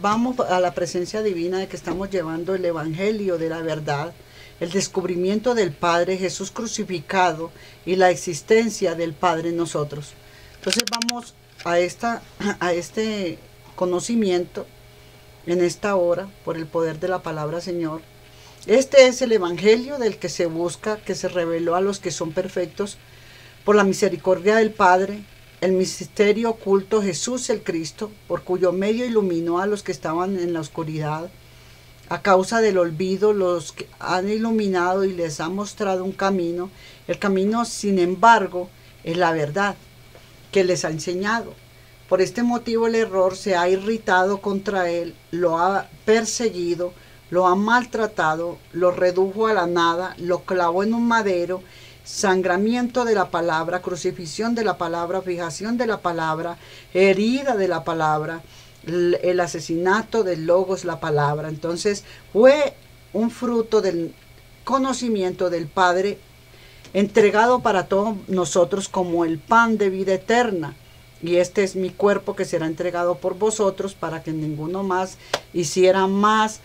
vamos a la presencia divina de que estamos llevando el evangelio de la verdad, el descubrimiento del Padre Jesús crucificado y la existencia del Padre en nosotros. Entonces vamos a este conocimiento en esta hora por el poder de la palabra, Señor. Este es el evangelio del que se busca, que se reveló a los que son perfectos por la misericordia del Padre, el misterio oculto Jesús el Cristo, por cuyo medio iluminó a los que estaban en la oscuridad. A causa del olvido los han iluminado y les ha mostrado un camino. El camino, sin embargo, es la verdad que les ha enseñado. Por este motivo el error se ha irritado contra él, lo ha perseguido, lo ha maltratado, lo redujo a la nada, lo clavó en un madero. Sangramiento de la palabra, crucifixión de la palabra, fijación de la palabra, herida de la palabra, el asesinato del logos, la palabra. Entonces fue un fruto del conocimiento del Padre entregado para todos nosotros como el pan de vida eterna. Y este es mi cuerpo que será entregado por vosotros, para que ninguno más hiciera más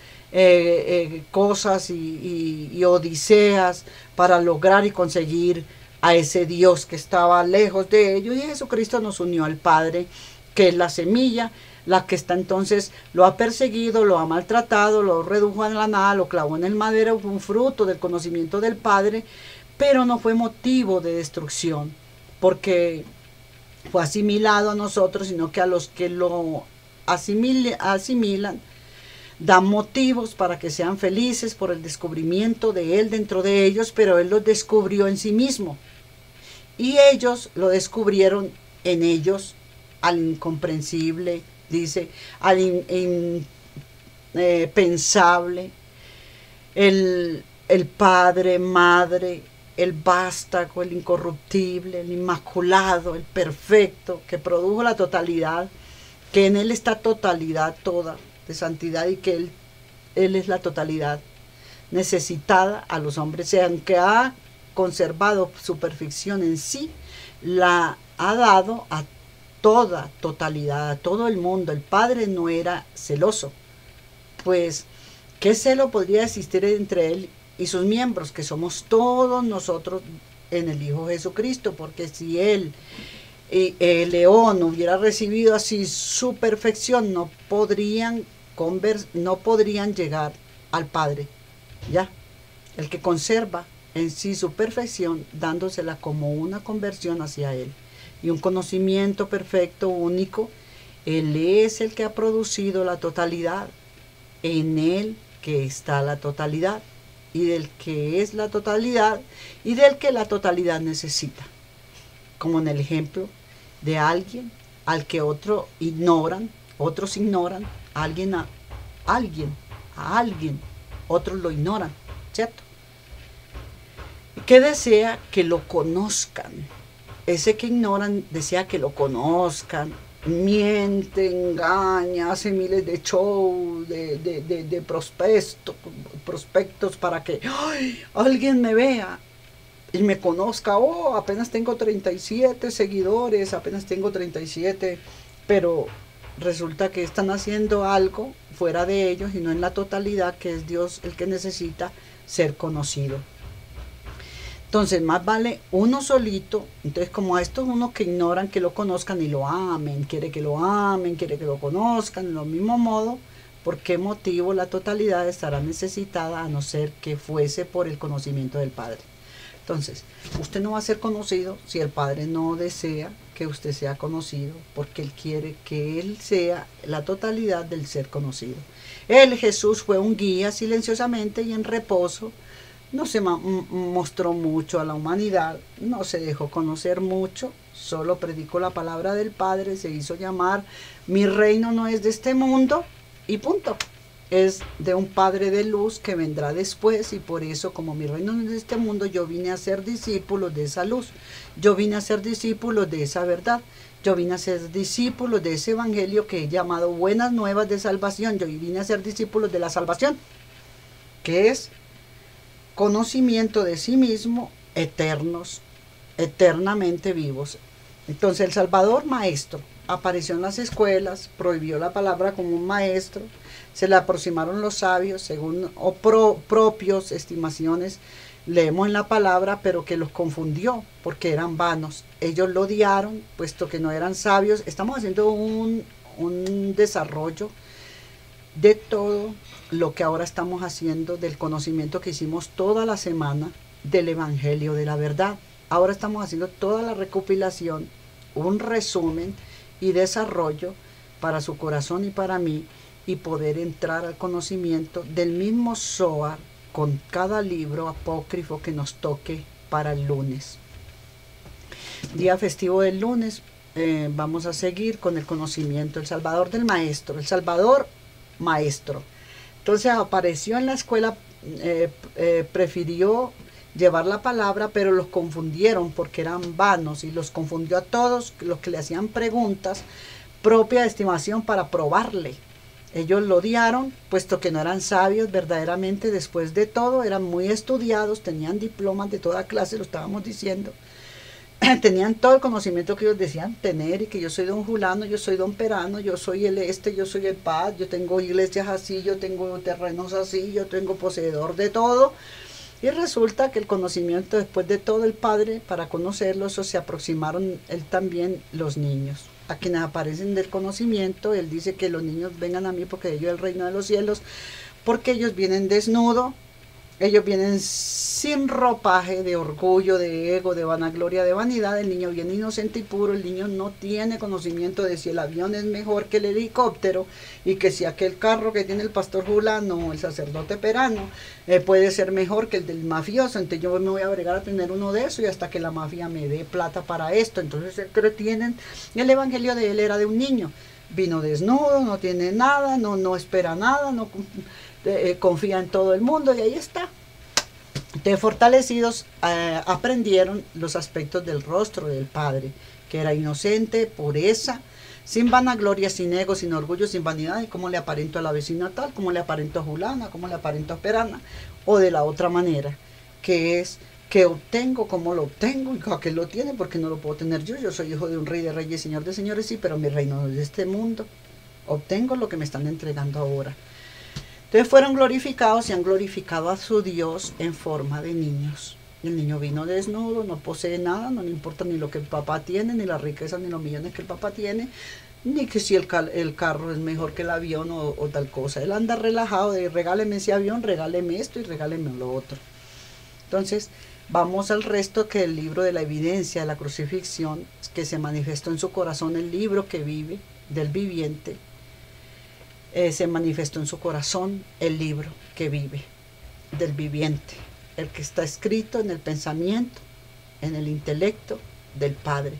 cosas y odiseas para lograr y conseguir a ese Dios que estaba lejos de ellos. Y Jesucristo nos unió al Padre, que es la semilla, la que está entonces, lo ha perseguido, lo ha maltratado, lo redujo a la nada, lo clavó en el madero. Fue un fruto del conocimiento del Padre, pero no fue motivo de destrucción, porque fue asimilado a nosotros, sino que a los que lo asimilan, dan motivos para que sean felices por el descubrimiento de Él dentro de ellos, pero Él los descubrió en sí mismo. Y ellos lo descubrieron en ellos, al incomprensible, dice, al impensable, el Padre, Madre, el vástago, el incorruptible, el inmaculado, el perfecto, que produjo la totalidad, que en Él está totalidad toda de santidad, y que Él es la totalidad necesitada a los hombres. Y aunque ha conservado su perfección en sí, la ha dado a toda totalidad, a todo el mundo. El Padre no era celoso, pues ¿qué celo podría existir entre Él y sus miembros, que somos todos nosotros en el Hijo Jesucristo? Porque si el león hubiera recibido así su perfección, no podrían llegar al Padre. Ya, el que conserva en sí su perfección, dándosela como una conversión hacia Él y un conocimiento perfecto, único. Él es el que ha producido la totalidad, en Él que está la totalidad, y del que es la totalidad, y del que la totalidad necesita. Como en el ejemplo de alguien al que otros ignoran, a alguien, otros lo ignoran, ¿cierto? ¿Qué desea? Que lo conozcan. Ese que ignoran desea que lo conozcan. Miente, engaña, hace miles de shows, de prospectos para que alguien me vea y me conozca. Oh, apenas tengo 37 seguidores, apenas tengo 37, pero resulta que están haciendo algo fuera de ellos y no en la totalidad, que es Dios el que necesita ser conocido. Entonces más vale uno solito. Entonces, como a estos unos que ignoran que lo conozcan y lo amen, quiere que lo conozcan, en lo mismo modo, ¿por qué motivo la totalidad estará necesitada, a no ser que fuese por el conocimiento del Padre? Entonces, usted no va a ser conocido si el Padre no desea que usted sea conocido, porque Él quiere que Él sea la totalidad del ser conocido. Él, Jesús, fue un guía silenciosamente y en reposo. No se mostró mucho a la humanidad, no se dejó conocer mucho, solo predicó la palabra del Padre, se hizo llamar, mi reino no es de este mundo, y punto. Es de un Padre de luz que vendrá después, y por eso, como mi reino no es de este mundo, yo vine a ser discípulos de esa luz, yo vine a ser discípulos de esa verdad, yo vine a ser discípulos de ese evangelio que he llamado buenas nuevas de salvación, yo vine a ser discípulos de la salvación, que es conocimiento de sí mismo, eternos, eternamente vivos. Entonces el Salvador Maestro, apareció en las escuelas, prohibió la palabra como un maestro, se le aproximaron los sabios según propios estimaciones, leemos en la palabra, pero que los confundió porque eran vanos. Ellos lo odiaron, puesto que no eran sabios. Estamos haciendo un desarrollo de todo lo que ahora estamos haciendo, del conocimiento que hicimos toda la semana del Evangelio de la Verdad. Ahora estamos haciendo toda la recopilación, un resumen y desarrollo para su corazón y para mí, y poder entrar al conocimiento del mismo Zohar con cada libro apócrifo que nos toque para el lunes. Día festivo del lunes, vamos a seguir con el conocimiento, el Salvador del Maestro, el Salvador Maestro. Entonces apareció en la escuela, prefirió llevar la palabra, pero los confundieron porque eran vanos, y los confundió a todos los que le hacían preguntas, propia estimación para probarle. Ellos lo odiaron, puesto que no eran sabios verdaderamente. Después de todo, eran muy estudiados, tenían diplomas de toda clase, lo estábamos diciendo. Tenían todo el conocimiento que ellos decían tener, y que yo soy don Julano, yo soy don Perano, yo soy el yo soy el Paz, yo tengo iglesias así, yo tengo terrenos así, yo tengo poseedor de todo. Y resulta que el conocimiento, después de todo, el Padre, para conocerlo, eso se aproximaron él también los niños, a quienes aparecen del conocimiento. Él dice que los niños vengan a mí porque de ellos es el reino de los cielos, porque ellos vienen desnudos, ellos vienen sin ropaje de orgullo, de ego, de vanagloria, de vanidad. El niño viene inocente y puro. El niño no tiene conocimiento de si el avión es mejor que el helicóptero, y que si aquel carro que tiene el pastor Julano o el sacerdote Perano puede ser mejor que el del mafioso. Entonces yo me voy a agregar a tener uno de esos, y hasta que la mafia me dé plata para esto. Entonces tienen, el evangelio de él era de un niño. Vino desnudo, no tiene nada, no espera nada, no confía en todo el mundo, y ahí está. Entonces, fortalecidos, aprendieron los aspectos del rostro del Padre, que era inocente, pureza, sin vanagloria, sin ego, sin orgullo, sin vanidad. Y cómo le aparento a la vecina tal, cómo le aparento a Julana, cómo le aparento a Perana, o de la otra manera, que es que obtengo, como lo obtengo, y que lo tiene, porque no lo puedo tener yo. Yo soy hijo de un rey de reyes, señor de señores, sí, pero mi reino no es de este mundo. Obtengo lo que me están entregando ahora. Entonces fueron glorificados y han glorificado a su Dios en forma de niños. El niño vino desnudo, no posee nada, no le importa ni lo que el papá tiene, ni la riqueza, ni los millones que el papá tiene, ni que si el carro es mejor que el avión o tal cosa. Él anda relajado de regáleme ese avión, regáleme esto y regáleme lo otro. Entonces vamos al resto, que el libro de la evidencia de la crucifixión, que se manifestó en su corazón, el libro que vive del viviente. Se manifestó en su corazón el libro que vive del viviente, el que está escrito en el pensamiento, en el intelecto del Padre,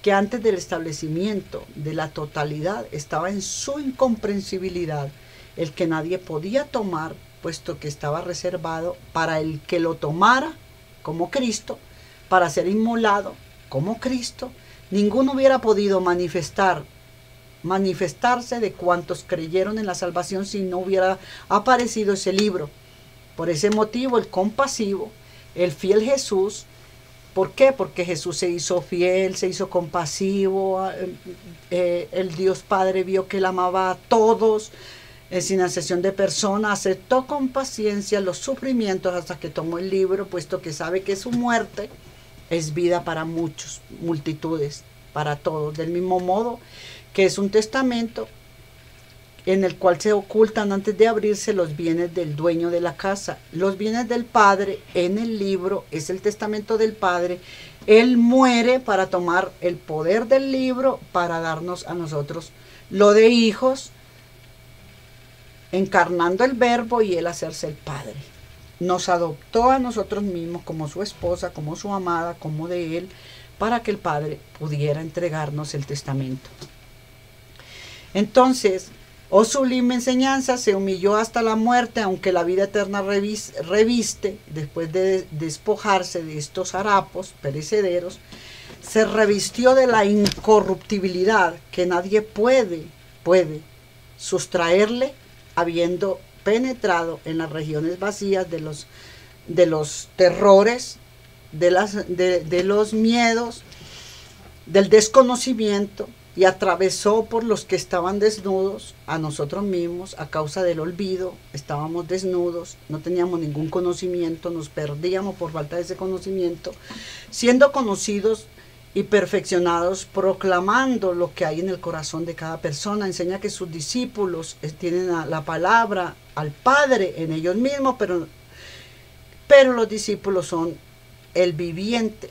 que antes del establecimiento de la totalidad estaba en su incomprensibilidad, el que nadie podía tomar, puesto que estaba reservado para el que lo tomara como Cristo, para ser inmolado como Cristo. Ninguno hubiera podido manifestarse de cuantos creyeron en la salvación si no hubiera aparecido ese libro. Por ese motivo, el compasivo, el fiel Jesús, ¿por qué? Porque Jesús se hizo fiel, se hizo compasivo, el Dios Padre vio que él amaba a todos, sin excepción de persona, aceptó con paciencia los sufrimientos hasta que tomó el libro, puesto que sabe que su muerte es vida para muchos, multitudes, para todos. Del mismo modo que es un testamento en el cual se ocultan antes de abrirse los bienes del dueño de la casa. Los bienes del Padre en el libro es el testamento del Padre. Él muere para tomar el poder del libro, para darnos a nosotros lo de hijos, encarnando el verbo y él hacerse el Padre. Nos adoptó a nosotros mismos como su esposa, como su amada, como de él, para que el Padre pudiera entregarnos el testamento. Entonces, oh sublime enseñanza, se humilló hasta la muerte, aunque la vida eterna reviste, después de despojarse de estos harapos perecederos, se revistió de la incorruptibilidad que nadie puede sustraerle, habiendo penetrado en las regiones vacías de los terrores, de los miedos, del desconocimiento, y atravesó por los que estaban desnudos, a nosotros mismos, a causa del olvido. Estábamos desnudos, no teníamos ningún conocimiento, nos perdíamos por falta de ese conocimiento, siendo conocidos y perfeccionados, proclamando lo que hay en el corazón de cada persona. Enseña que sus discípulos tienen la palabra, al Padre en ellos mismos, pero los discípulos son el viviente,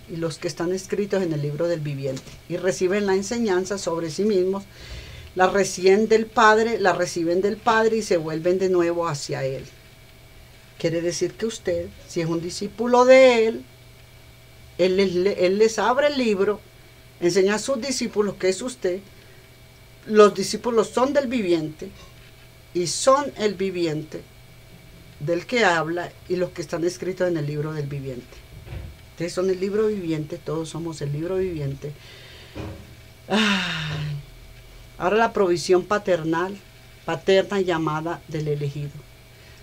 y los que están escritos en el libro del viviente, y reciben la enseñanza sobre sí mismos, la reciben del Padre y se vuelven de nuevo hacia Él. Quiere decir que usted, si es un discípulo de Él les abre el libro, enseña a sus discípulos que es usted. Los discípulos son del viviente y son el viviente del que habla y los que están escritos en el libro del viviente. Ustedes son el libro viviente, todos somos el libro viviente. Ahora la provisión paterna llamada del elegido.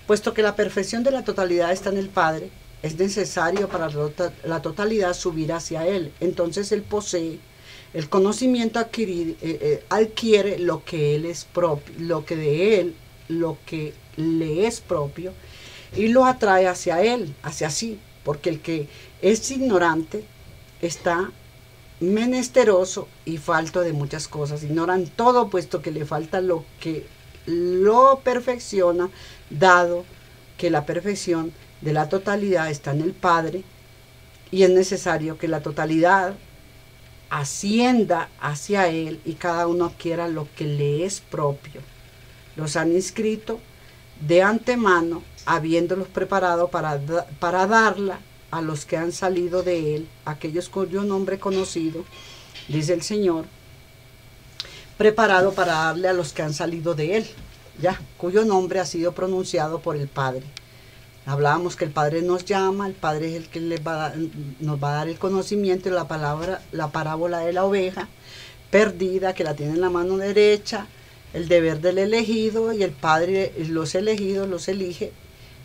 Puesto que la perfección de la totalidad está en el Padre, es necesario para la totalidad subir hacia Él. Entonces Él posee el conocimiento, adquiere lo que Él es propio, lo que le es propio, y lo atrae hacia Él, hacia sí. Porque el que es ignorante está menesteroso y falto de muchas cosas. Ignoran todo, puesto que le falta lo que lo perfecciona, dado que la perfección de la totalidad está en el Padre, y es necesario que la totalidad ascienda hacia Él y cada uno adquiera lo que le es propio. Los han inscrito de antemano, habiéndolos preparado para darla a los que han salido de Él, aquellos cuyo nombre conocido, dice el Señor, preparado para darle a los que han salido de Él, cuyo nombre ha sido pronunciado por el Padre. Hablábamos que el Padre nos llama, el Padre es el que nos va a dar el conocimiento y la parábola de la oveja perdida, que la tiene en la mano derecha, el deber del elegido, y el Padre los elegidos los elige,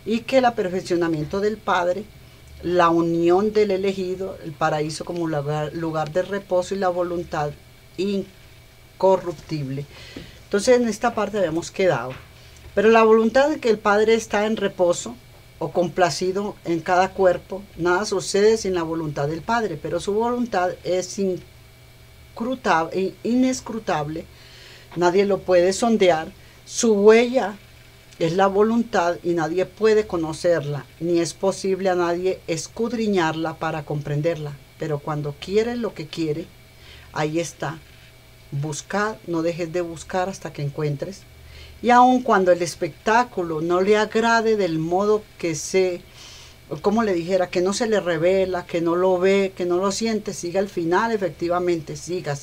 y que el aperfeccionamiento del Padre, la unión del elegido, el paraíso como lugar de reposo y la voluntad incorruptible. Entonces en esta parte habíamos quedado. Pero la voluntad de que el Padre está en reposo o complacido en cada cuerpo, nada sucede sin la voluntad del Padre, pero su voluntad es inescrutable, nadie lo puede sondear, su huella es la voluntad y nadie puede conocerla, ni es posible a nadie escudriñarla para comprenderla, pero cuando quiere lo que quiere, ahí está. Buscad, no dejes de buscar hasta que encuentres. Y aun cuando el espectáculo no le agrade del modo que que no se le revela, que no lo ve, que no lo siente, siga al final, efectivamente, siga,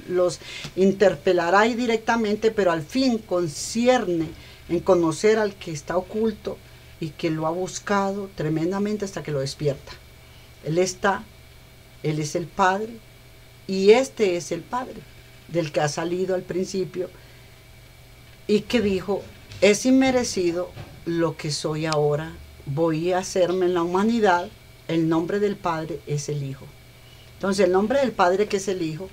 los interpelará directamente, pero al fin concierne en conocer al que está oculto y que lo ha buscado tremendamente hasta que lo despierta. Él es el Padre, y este es el Padre del que ha salido al principio y que dijo: es inmerecido lo que soy ahora, voy a hacerme en la humanidad. El nombre del Padre es el Hijo. Entonces el nombre del Padre, que es el Hijo,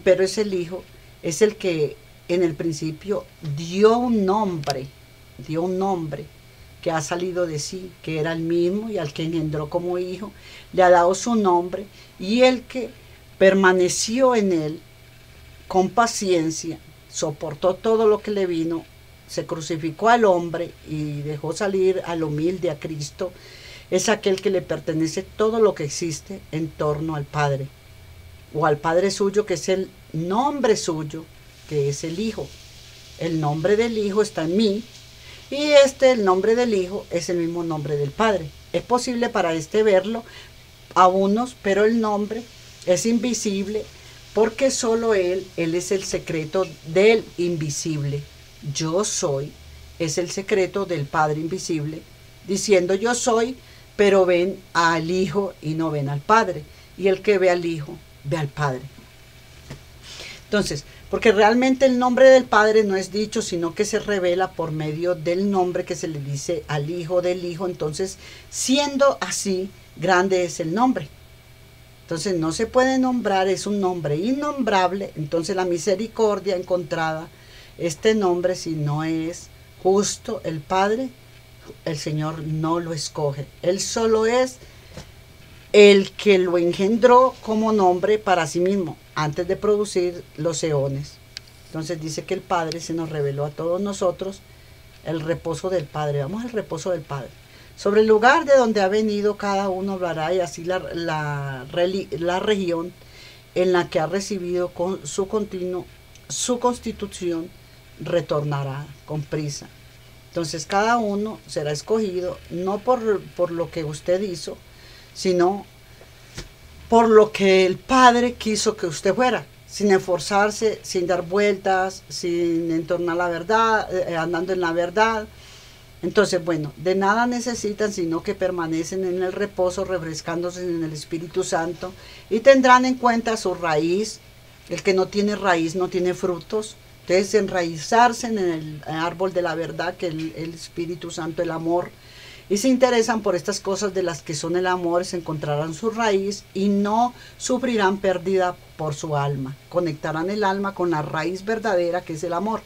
pero es el Hijo, es el que en el principio dio un nombre que ha salido de sí, que era el mismo, y al que engendró como Hijo, le ha dado su nombre, y el que permaneció en él con paciencia, soportó todo lo que le vino, se crucificó al hombre y dejó salir al humilde, a Cristo, es aquel que le pertenece todo lo que existe en torno al Padre, o al Padre suyo, que es el nombre suyo, que es el Hijo. El nombre del Hijo está en mí, y el nombre del Hijo es el mismo nombre del Padre. Es posible para verlo a unos, pero el nombre es invisible, porque solo Él es el secreto del invisible. Yo soy es el secreto del Padre invisible, diciendo yo soy, pero ven al Hijo y no ven al Padre. Y el que ve al Hijo, ve al Padre. Entonces, porque realmente el nombre del Padre no es dicho, sino que se revela por medio del nombre que se le dice al Hijo del Hijo. Entonces, siendo así, grande es el nombre. Entonces no se puede nombrar, es un nombre innombrable. Entonces la misericordia encontrada, este nombre, si no es justo el Padre, el Señor no lo escoge. Él solo es el que lo engendró como nombre para sí mismo, antes de producir los eones. Entonces dice que el Padre se nos reveló a todos nosotros el reposo del Padre. Vamos al reposo del Padre. Sobre el lugar de donde ha venido cada uno hablará, y así la región en la que ha recibido con su constitución retornará con prisa. Entonces cada uno será escogido no por lo que usted hizo, sino por lo que el Padre quiso que usted fuera, sin esforzarse, sin dar vueltas, sin entornar la verdad, andando en la verdad. Entonces, bueno, de nada necesitan sino que permanecen en el reposo, refrescándose en el Espíritu Santo, y tendrán en cuenta su raíz. El que no tiene raíz no tiene frutos. Entonces, enraizarse en el árbol de la verdad, que el Espíritu Santo, el amor, y se interesan por estas cosas de las que son el amor, se encontrarán su raíz y no sufrirán pérdida por su alma. Conectarán el alma con la raíz verdadera, que es el amor.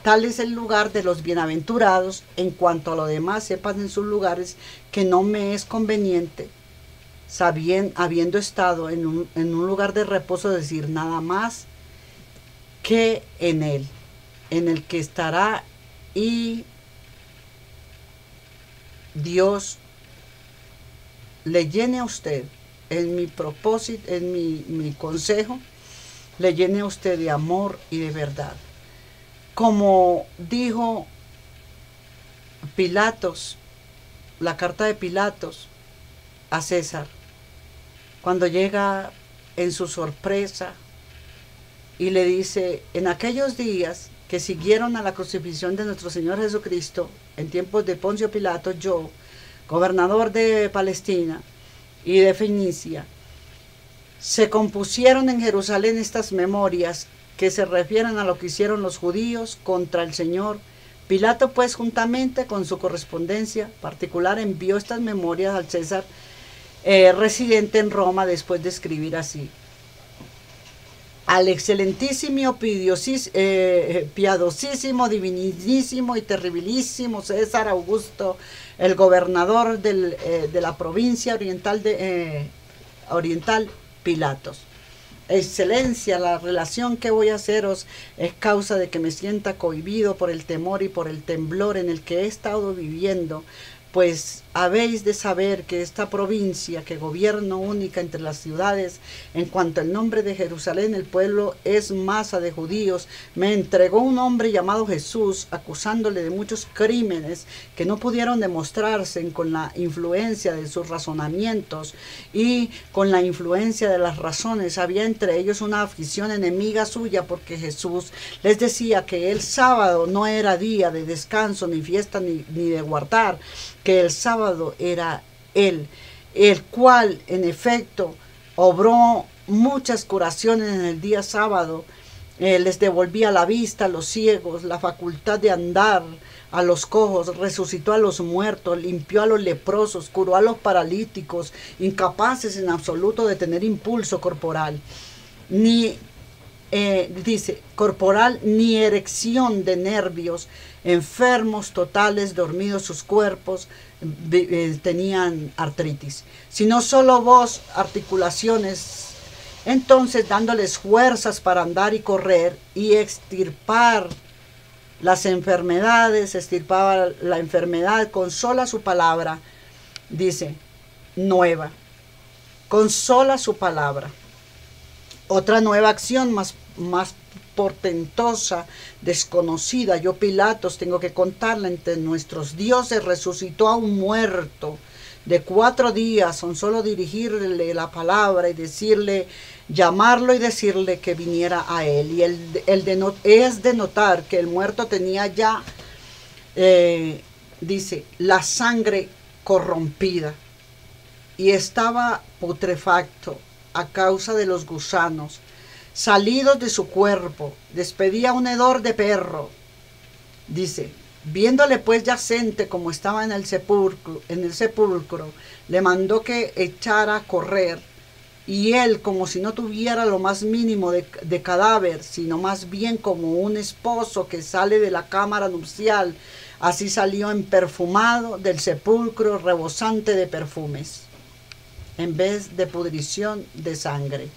Tal es el lugar de los bienaventurados. En cuanto a lo demás, sepan en sus lugares que no me es conveniente, habiendo estado en un lugar de reposo, decir nada más que en el que estará, y Dios le llene a usted, en mi propósito, en mi consejo, le llene a usted de amor y de verdad. Como dijo Pilatos, la carta de Pilatos a César, cuando llega en su sorpresa y le dice: en aquellos días que siguieron a la crucifixión de nuestro Señor Jesucristo, en tiempos de Poncio Pilato, yo, gobernador de Palestina y de Fenicia, se compusieron en Jerusalén estas memorias que se refieren a lo que hicieron los judíos contra el Señor. Pilato, pues, juntamente con su correspondencia particular, envió estas memorias al César residente en Roma, después de escribir así: al excelentísimo, piadosísimo, divinísimo y terribilísimo César Augusto, el gobernador de la provincia oriental Pilatos. Excelencia, la relación que voy a haceros es causa de que me sienta cohibido por el temor y por el temblor en el que he estado viviendo, pues habéis de saber que esta provincia, que gobierno única entre las ciudades, en cuanto al nombre de Jerusalén, el pueblo es masa de judíos, me entregó un hombre llamado Jesús, acusándole de muchos crímenes que no pudieron demostrarse con la influencia de sus razonamientos y con la influencia de las razones. Había entre ellos una afición enemiga suya, porque Jesús les decía que el sábado no era día de descanso, ni fiesta, ni de guardar, que el sábado era él, el cual en efecto obró muchas curaciones en el día sábado. Les devolvía la vista a los ciegos, la facultad de andar a los cojos, resucitó a los muertos, limpió a los leprosos, curó a los paralíticos, incapaces en absoluto de tener impulso corporal, corporal, ni erección de nervios, enfermos totales, dormidos sus cuerpos, tenían artritis, sino solo voz, articulaciones. Entonces, dándoles fuerzas para andar y correr y extirpar las enfermedades, extirpaba la enfermedad con sola su palabra, dice, nueva, con sola su palabra. Otra nueva acción más portentosa, desconocida, yo Pilatos tengo que contarla entre nuestros dioses: resucitó a un muerto de 4 días, con solo dirigirle la palabra y decirle, llamarlo y decirle que viniera a él. Y es de notar que el muerto tenía ya, dice, la sangre corrompida y estaba putrefacto a causa de los gusanos salidos de su cuerpo, despedía un hedor de perro. Dice, viéndole pues yacente como estaba en el sepulcro, le mandó que echara a correr y él, como si no tuviera lo más mínimo de cadáver, sino más bien como un esposo que sale de la cámara nupcial, así salió emperfumado del sepulcro, rebosante de perfumes, en vez de pudrición de sangre.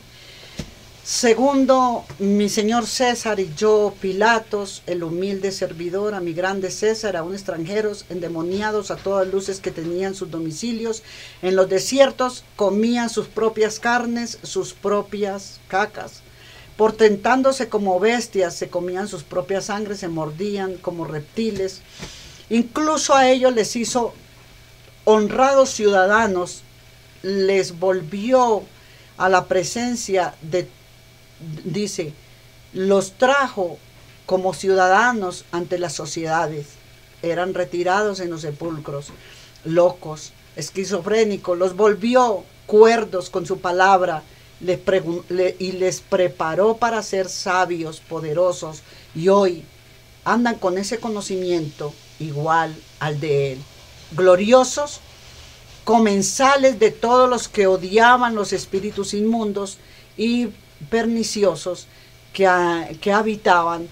Segundo, mi señor César y yo, Pilatos, el humilde servidor, a mi grande César, aún extranjeros, endemoniados a todas luces que tenían sus domicilios en los desiertos, comían sus propias carnes, sus propias cacas. Portentándose como bestias, se comían sus propias sangres, se mordían como reptiles. Incluso a ellos les hizo honrados ciudadanos, les volvió a la presencia de, dice, los trajo como ciudadanos ante las sociedades. Eran retirados en los sepulcros, locos, esquizofrénicos, los volvió cuerdos con su palabra y les preparó para ser sabios, poderosos, y hoy andan con ese conocimiento igual al de él. Gloriosos, comensales de todos los que odiaban los espíritus inmundos y perniciosos que habitaban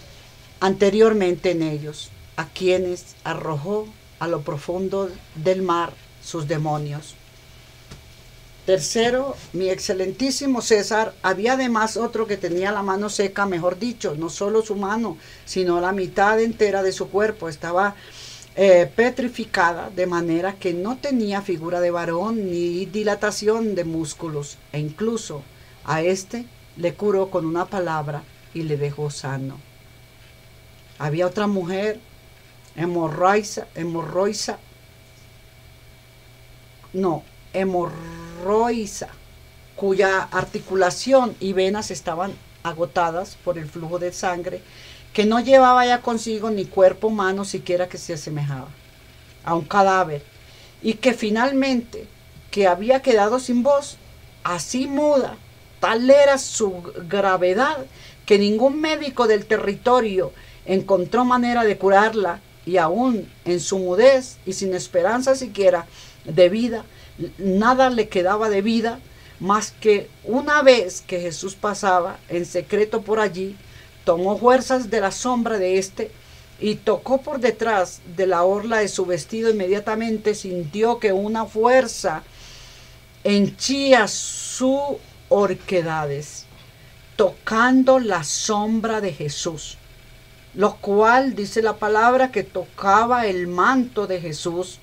anteriormente en ellos, a quienes arrojó a lo profundo del mar sus demonios. Tercero, mi excelentísimo César, había además otro que tenía la mano seca, mejor dicho, no solo su mano, sino la mitad entera de su cuerpo estaba petrificada, de manera que no tenía figura de varón ni dilatación de músculos, e incluso a este le curó con una palabra y le dejó sano. Había otra mujer, hemorroisa, cuya articulación y venas estaban agotadas por el flujo de sangre, que no llevaba ya consigo ni cuerpo humano siquiera que se asemejaba a un cadáver, y que finalmente que había quedado sin voz, así muda. Tal era su gravedad que ningún médico del territorio encontró manera de curarla, y aún en su mudez y sin esperanza siquiera de vida, nada le quedaba de vida más que una vez que Jesús pasaba en secreto por allí, tomó fuerzas de la sombra de éste y tocó por detrás de la orla de su vestido. Inmediatamente sintió que una fuerza henchía sus horquedades, tocando la sombra de Jesús, lo cual dice la palabra que tocaba el manto de Jesús,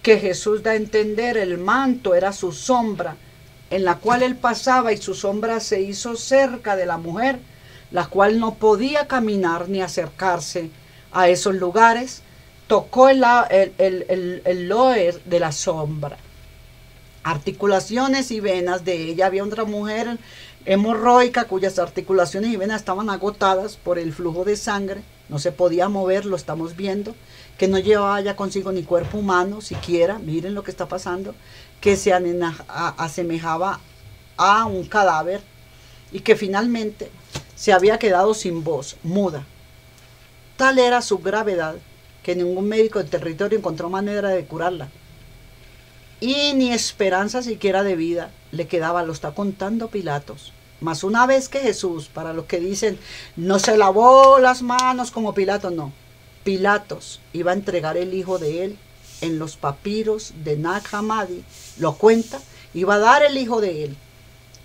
que Jesús da a entender el manto era su sombra, en la cual él pasaba, y su sombra se hizo cerca de la mujer, la cual no podía caminar ni acercarse a esos lugares. Tocó el loer de la sombra, articulaciones y venas de ella. Había otra mujer hemorroica cuyas articulaciones y venas estaban agotadas por el flujo de sangre, no se podía mover, lo estamos viendo, que no llevaba ya consigo ni cuerpo humano siquiera, miren lo que está pasando, que se asemejaba a un cadáver, y que finalmente se había quedado sin voz, muda. Tal era su gravedad que ningún médico del territorio encontró manera de curarla, y ni esperanza siquiera de vida le quedaba. Lo está contando Pilatos. Mas una vez que Jesús, para los que dicen, no se lavó las manos como Pilatos, no. Pilatos iba a entregar el hijo de él en los papiros de Nag Hammadi, lo cuenta, iba a dar el hijo de él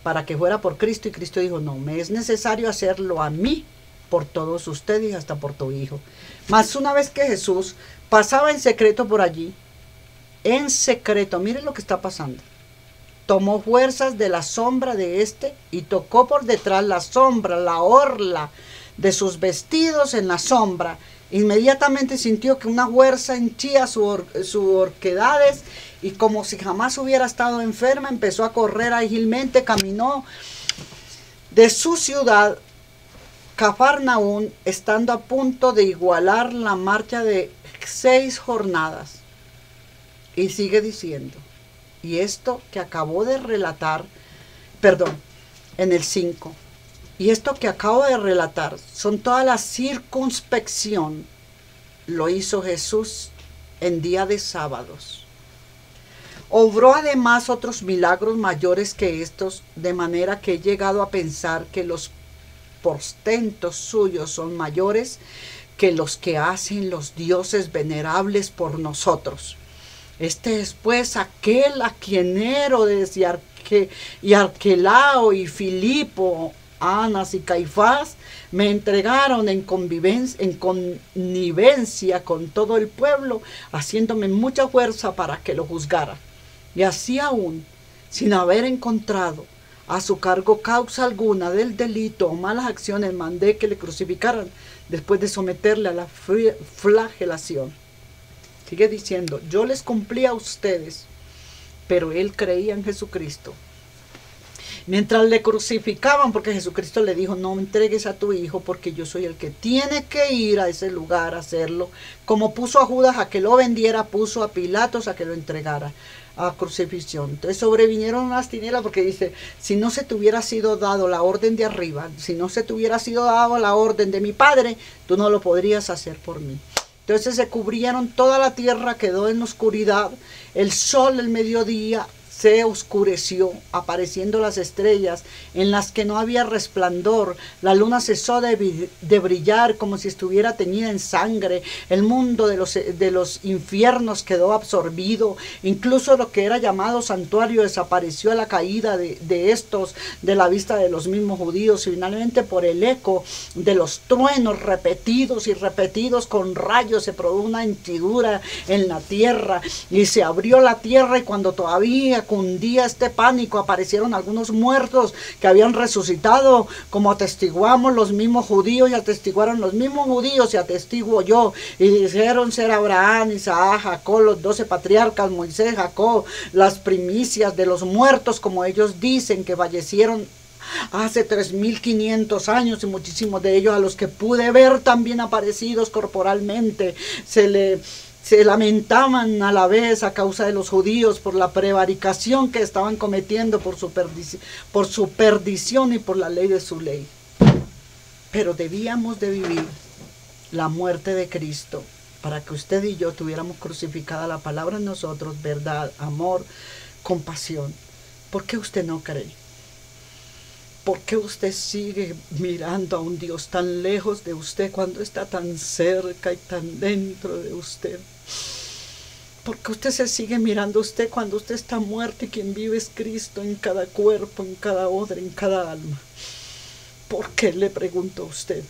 para que fuera por Cristo, y Cristo dijo, no, me es necesario hacerlo a mí, por todos ustedes y hasta por tu hijo. Mas una vez que Jesús pasaba en secreto por allí, en secreto, miren lo que está pasando, tomó fuerzas de la sombra de éste y tocó por detrás la sombra, la orla de sus vestidos en la sombra. Inmediatamente sintió que una fuerza henchía sus horquedades, y como si jamás hubiera estado enferma, empezó a correr ágilmente, caminó de su ciudad, Cafarnaún, estando a punto de igualar la marcha de 6 jornadas. Y sigue diciendo, y esto que acabo de relatar, en el 5, y esto que acabo de relatar son toda la circunspección, lo hizo Jesús en día de sábados. Obró además otros milagros mayores que estos, de manera que he llegado a pensar que los portentos suyos son mayores que los que hacen los dioses venerables por nosotros. Este es pues aquel a quien Herodes y Arquelao y Filipo, Anas y Caifás me entregaron en connivencia con todo el pueblo, haciéndome mucha fuerza para que lo juzgara. Y así aún, sin haber encontrado a su cargo causa alguna del delito o malas acciones, mandé que le crucificaran después de someterle a la flagelación. Sigue diciendo, yo les cumplí a ustedes, pero él creía en Jesucristo. Mientras le crucificaban, porque Jesucristo le dijo, no me entregues a tu hijo, porque yo soy el que tiene que ir a ese lugar a hacerlo. Como puso a Judas a que lo vendiera, puso a Pilatos a que lo entregara a crucifixión. Entonces sobrevinieron las tinieblas, porque dice, si no se te hubiera sido dado la orden de arriba, si no se te hubiera sido dado la orden de mi Padre, tú no lo podrías hacer por mí. Entonces se cubrieron toda la tierra, quedó en oscuridad, el sol el mediodía se oscureció, apareciendo las estrellas en las que no había resplandor, la luna cesó de brillar como si estuviera teñida en sangre, el mundo de los infiernos quedó absorbido, incluso lo que era llamado santuario desapareció a la caída de estos de la vista de los mismos judíos, y finalmente por el eco de los truenos repetidos y repetidos con rayos se produjo una hendidura en la tierra y se abrió la tierra, y cuando todavía cundía este pánico aparecieron algunos muertos que habían resucitado, como atestiguamos los mismos judíos y atestiguaron los mismos judíos y atestiguo yo, y dijeron ser Abraham, Isaac, Jacob, los 12 patriarcas, Moisés, Jacob, las primicias de los muertos, como ellos dicen, que fallecieron hace 3500 años, y muchísimos de ellos a los que pude ver también aparecidos corporalmente, se lamentaban a la vez a causa de los judíos por la prevaricación que estaban cometiendo, por su perdición y por la ley de su ley. Pero debíamos de vivir la muerte de Cristo para que usted y yo tuviéramos crucificada la palabra en nosotros, verdad, amor, compasión. ¿Por qué usted no cree? ¿Por qué usted sigue mirando a un Dios tan lejos de usted cuando está tan cerca y tan dentro de usted? ¿Por qué usted se sigue mirando a usted cuando usted está muerto y quien vive es Cristo en cada cuerpo, en cada odre, en cada alma? ¿Por qué? Le pregunto a usted.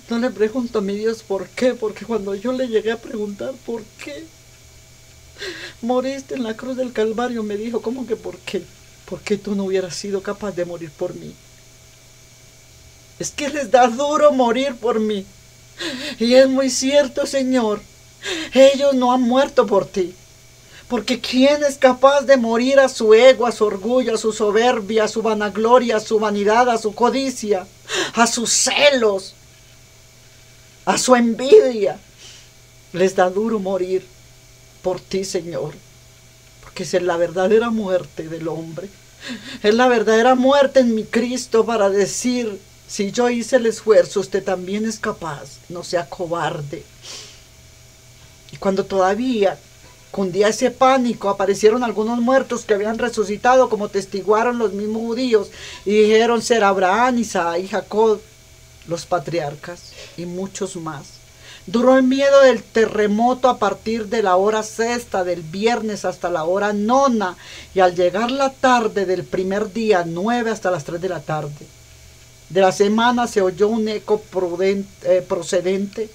No le pregunto a mi Dios por qué, porque cuando yo le llegué a preguntar por qué moriste en la cruz del Calvario, me dijo, ¿cómo que por qué? ¿Por qué tú no hubieras sido capaz de morir por mí? Es que les da duro morir por mí. Y es muy cierto, Señor. Ellos no han muerto por ti. Porque ¿quién es capaz de morir a su ego, a su orgullo, a su soberbia, a su vanagloria, a su vanidad, a su codicia, a sus celos, a su envidia? Les da duro morir por ti, Señor. Que es la verdadera muerte del hombre, es la verdadera muerte en mi Cristo, para decir, si yo hice el esfuerzo, usted también es capaz, no sea cobarde. Y cuando todavía cundía ese pánico, aparecieron algunos muertos que habían resucitado, como testiguaron los mismos judíos, y dijeron ser Abraham, Isaac y Jacob, los patriarcas, y muchos más. Duró el miedo del terremoto a partir de la hora sexta del viernes hasta la hora nona, y al llegar la tarde del primer día, 9 hasta las 3 de la tarde de la semana, se oyó un eco procedente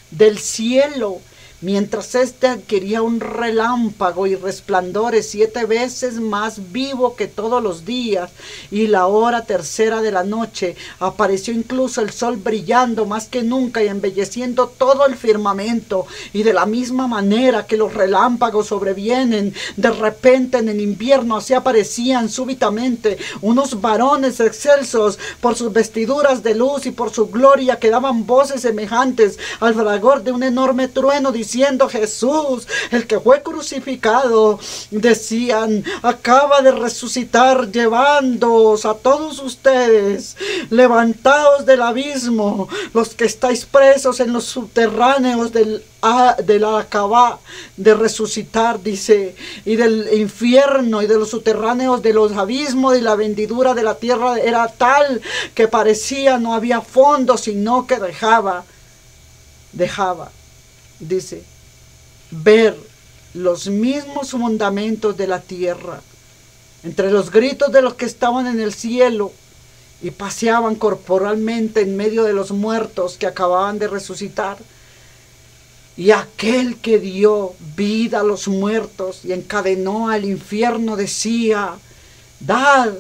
del cielo, mientras éste adquiría un relámpago y resplandores 7 veces más vivo que todos los días, y la hora tercera de la noche apareció incluso el sol brillando más que nunca y embelleciendo todo el firmamento, y de la misma manera que los relámpagos sobrevienen de repente en el invierno, así aparecían súbitamente unos varones excelsos por sus vestiduras de luz y por su gloria, que daban voces semejantes al fragor de un enorme trueno, diciendo diciendo: Jesús, el que fue crucificado, decían, acaba de resucitar, llevándoos a todos ustedes, levantaos del abismo, los que estáis presos en los subterráneos del acaba de resucitar, dice, y del infierno y de los subterráneos de los abismos, y la hendidura de la tierra era tal que parecía no había fondo, sino que dejaba, dice, ver los mismos fundamentos de la tierra, entre los gritos de los que estaban en el cielo y paseaban corporalmente en medio de los muertos que acababan de resucitar. Y aquel que dio vida a los muertos y encadenó al infierno decía: dad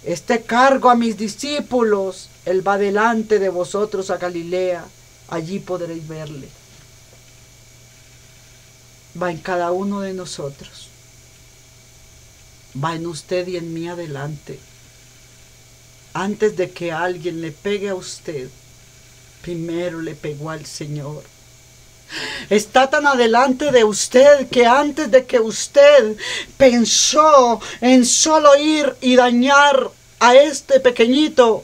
este cargo a mis discípulos, él va delante de vosotros a Galilea, allí podréis verle. Va en cada uno de nosotros, va en usted y en mí adelante. Antes de que alguien le pegue a usted, primero le pegó al Señor. Está tan adelante de usted que antes de que usted pensó en solo ir y dañar a este pequeñito,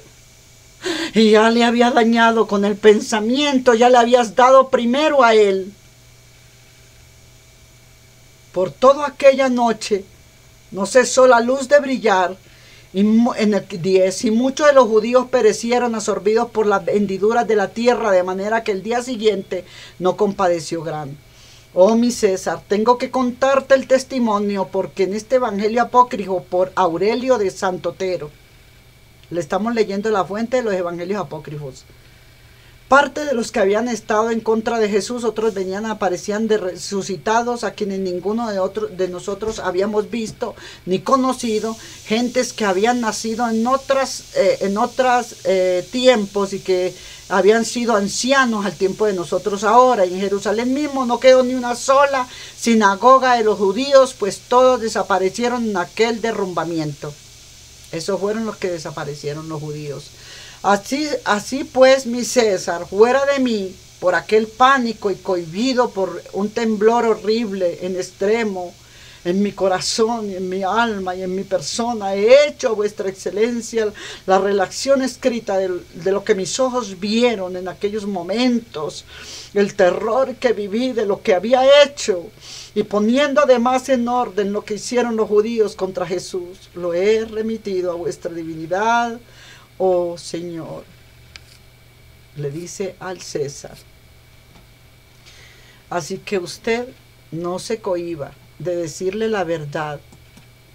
y ya le había dañado con el pensamiento, ya le habías dado primero a él. Por toda aquella noche no cesó la luz de brillar. En el 10, y muchos de los judíos perecieron absorbidos por las hendiduras de la tierra, de manera que el día siguiente no compadeció gran. Oh mi César, tengo que contarte el testimonio, porque en este evangelio apócrifo por Aurelio de Santotero, le estamos leyendo la fuente de los evangelios apócrifos. Parte de los que habían estado en contra de Jesús, otros venían, aparecían de resucitados, a quienes ninguno de nosotros habíamos visto ni conocido, gentes que habían nacido en otros tiempos y que habían sido ancianos al tiempo de nosotros ahora. Y en Jerusalén mismo no quedó ni una sola sinagoga de los judíos, pues todos desaparecieron en aquel derrumbamiento. Esos fueron los que desaparecieron, los judíos. Así pues, mi César, fuera de mí, por aquel pánico y cohibido por un temblor horrible en extremo, en mi corazón y en mi alma y en mi persona, he hecho a vuestra excelencia la relación escrita de lo que mis ojos vieron en aquellos momentos, el terror que viví de lo que había hecho, y poniendo además en orden lo que hicieron los judíos contra Jesús, lo he remitido a vuestra divinidad, oh Señor. Le dice al César. Así que usted no se cohíba de decirle la verdad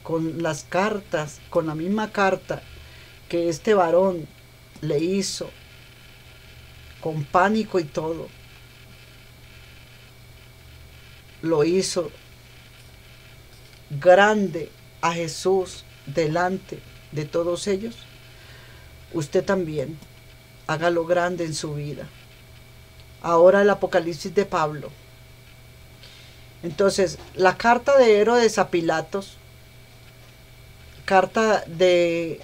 con las cartas, con la misma carta que este varón le hizo, con pánico y todo. Lo hizo grande a Jesús delante de todos ellos. Usted también hágalo grande en su vida. Ahora el Apocalipsis de Pablo. Entonces, la carta de Herodes a Pilatos, carta de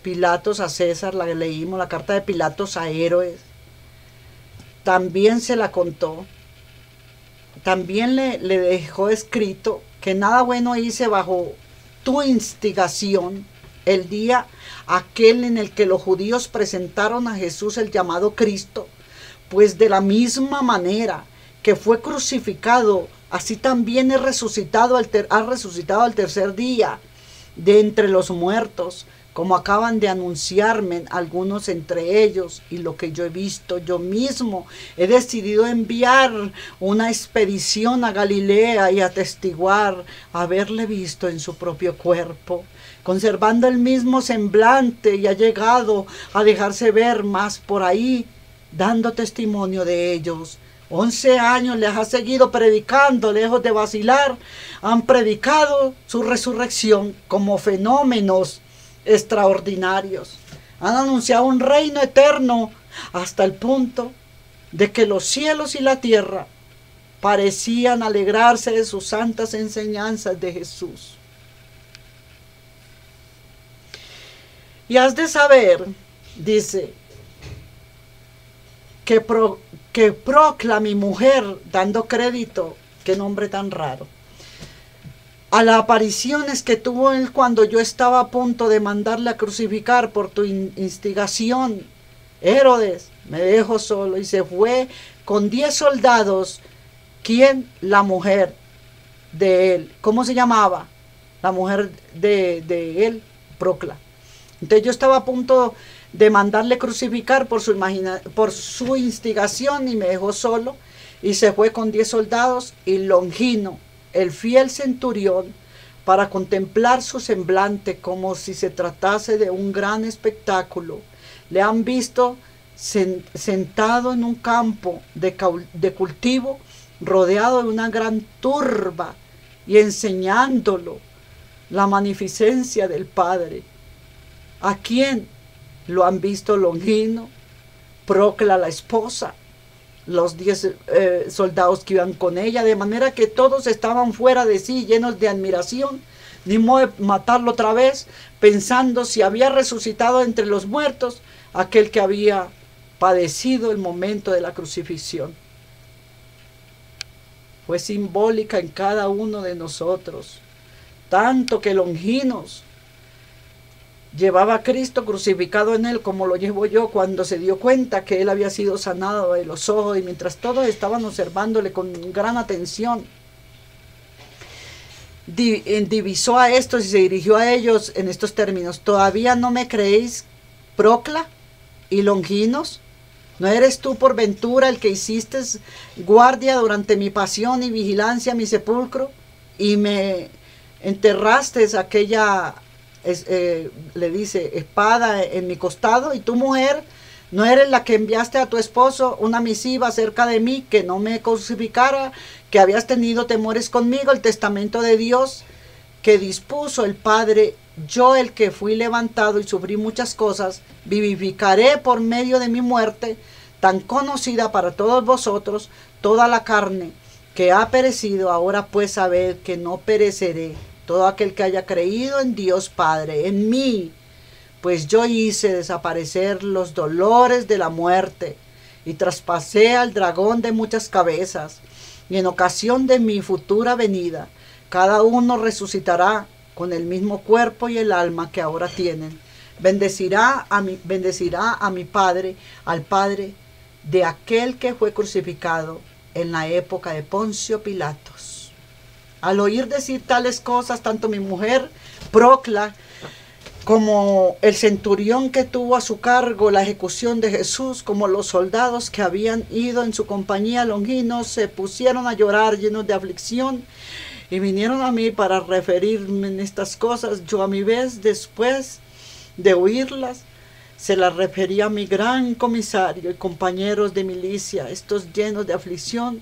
Pilatos a César, la que leímos, la carta de Pilatos a Herodes, también se la contó. También le dejó escrito que nada bueno hice bajo tu instigación el día aquel en el que los judíos presentaron a Jesús el llamado Cristo, pues de la misma manera que fue crucificado, así también ha resucitado al tercer día de entre los muertos, como acaban de anunciarme algunos entre ellos, y lo que yo he visto yo mismo. He decidido enviar una expedición a Galilea y atestiguar haberle visto en su propio cuerpo, conservando el mismo semblante, y ha llegado a dejarse ver más por ahí, dando testimonio de ellos. 11 años les ha seguido predicando, lejos de vacilar, han predicado su resurrección como fenómenos extraordinarios. Han anunciado un reino eterno hasta el punto de que los cielos y la tierra parecían alegrarse de sus santas enseñanzas de Jesús. Y has de saber, dice, que Procla, mi mujer, dando crédito, qué nombre tan raro, a las apariciones que tuvo él cuando yo estaba a punto de mandarle a crucificar por tu instigación, Herodes, me dejó solo y se fue con 10 soldados. ¿Quién? La mujer de él. ¿Cómo se llamaba? La mujer de él, Procla. Entonces yo estaba a punto de mandarle crucificar por su instigación y me dejó solo y se fue con 10 soldados y Longino, el fiel centurión, para contemplar su semblante como si se tratase de un gran espectáculo. Le han visto sentado en un campo de cultivo, rodeado de una gran turba y enseñándolo la magnificencia del Padre. ¿A quién? Lo han visto Longino, Procla la esposa, los 10 soldados que iban con ella, de manera que todos estaban fuera de sí, llenos de admiración, ni modo de matarlo otra vez, pensando si había resucitado entre los muertos aquel que había padecido el momento de la crucifixión. Fue simbólica en cada uno de nosotros, tanto que Longinos llevaba a Cristo crucificado en él como lo llevo yo cuando se dio cuenta que él había sido sanado de los ojos y mientras todos estaban observándole con gran atención, divisó a estos y se dirigió a ellos en estos términos: ¿todavía no me creéis, Procla y Longinos? ¿No eres tú por ventura el que hiciste guardia durante mi pasión y vigilancia a mi sepulcro y me enterraste aquella le dice, espada en mi costado? Y tu mujer, ¿no eres la que enviaste a tu esposo una misiva acerca de mí, que no me crucificara, que habías tenido temores conmigo? El testamento de Dios que dispuso el Padre, yo el que fui levantado y sufrí muchas cosas, vivificaré por medio de mi muerte, tan conocida para todos vosotros, toda la carne que ha perecido. Ahora pues sabed que no pereceré. Todo aquel que haya creído en Dios Padre, en mí, pues yo hice desaparecer los dolores de la muerte y traspasé al dragón de muchas cabezas, y en ocasión de mi futura venida, cada uno resucitará con el mismo cuerpo y el alma que ahora tienen. Bendecirá a mi Padre, al Padre de aquel que fue crucificado en la época de Poncio Pilatos. Al oír decir tales cosas, tanto mi mujer, Procla, como el centurión que tuvo a su cargo la ejecución de Jesús, como los soldados que habían ido en su compañía, Longinos, se pusieron a llorar llenos de aflicción y vinieron a mí para referirme en estas cosas. Yo a mi vez, después de oírlas, se las refería a mi gran comisario y compañeros de milicia, estos llenos de aflicción,